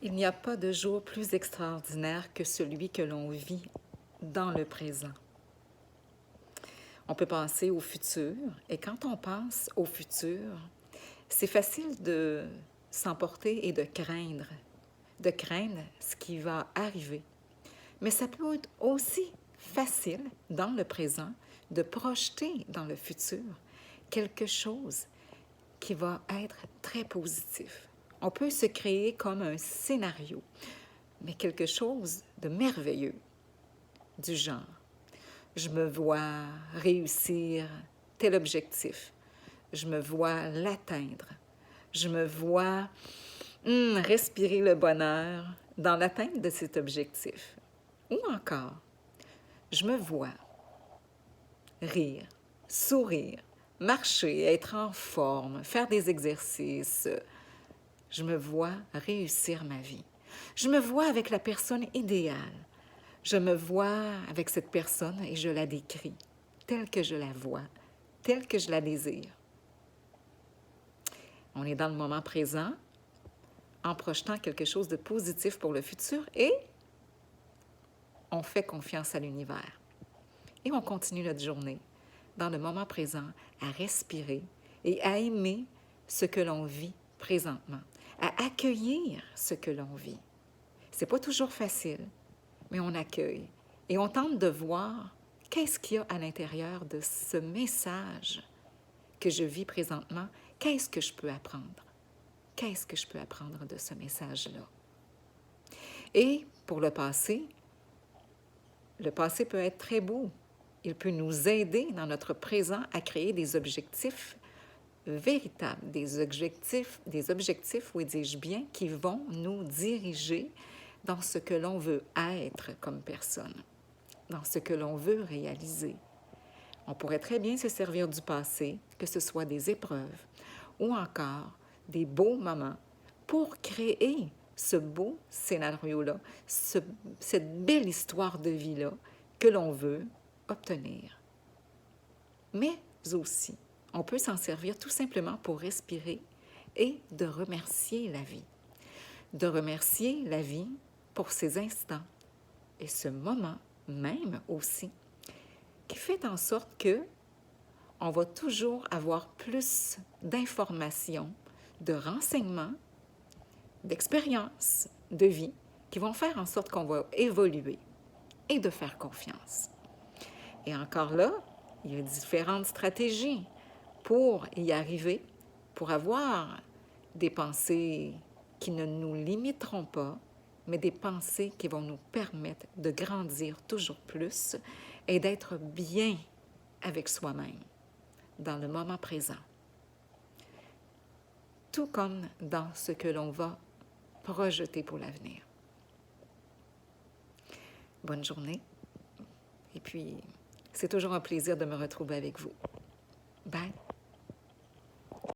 Il n'y a pas de jour plus extraordinaire que celui que l'on vit dans le présent. On peut penser au futur, et quand on pense au futur, c'est facile de s'emporter et de craindre ce qui va arriver. Mais ça peut être aussi facile, dans le présent, de projeter dans le futur quelque chose qui va être très positif. On peut se créer comme un scénario, mais quelque chose de merveilleux, du genre, je me vois réussir tel objectif, je me vois l'atteindre, je me vois respirer le bonheur dans l'atteinte de cet objectif. Ou encore, je me vois rire, sourire, marcher, être en forme, faire des exercices. Je me vois réussir ma vie. Je me vois avec la personne idéale. Je me vois avec cette personne et je la décris telle que je la vois, telle que je la désire. On est dans le moment présent en projetant quelque chose de positif pour le futur et on fait confiance à l'univers. Et on continue notre journée dans le moment présent à respirer et à aimer ce que l'on vit présentement, à accueillir ce que l'on vit. C'est pas toujours facile, mais on accueille et on tente de voir qu'est-ce qu'il y a à l'intérieur de ce message que je vis présentement. Qu'est-ce que je peux apprendre? Qu'est-ce que je peux apprendre de ce message-là? Et pour le passé peut être très beau. Il peut nous aider dans notre présent à créer des objectifs véritables, des objectifs, oui, dis-je bien, qui vont nous diriger dans ce que l'on veut être comme personne, dans ce que l'on veut réaliser. On pourrait très bien se servir du passé, que ce soit des épreuves ou encore des beaux moments, pour créer ce beau scénario-là, cette belle histoire de vie-là que l'on veut obtenir. Mais aussi, on peut s'en servir tout simplement pour respirer et de remercier la vie. De remercier la vie pour ces instants et ce moment même aussi, qui fait en sorte que on va toujours avoir plus d'informations, de renseignements, d'expériences, de vie, qui vont faire en sorte qu'on va évoluer et de faire confiance. Et encore là, il y a différentes stratégies pour y arriver, pour avoir des pensées qui ne nous limiteront pas, mais des pensées qui vont nous permettre de grandir toujours plus et d'être bien avec soi-même dans le moment présent. Tout comme dans ce que l'on va projeter pour l'avenir. Bonne journée. Et puis, c'est toujours un plaisir de me retrouver avec vous. Bye.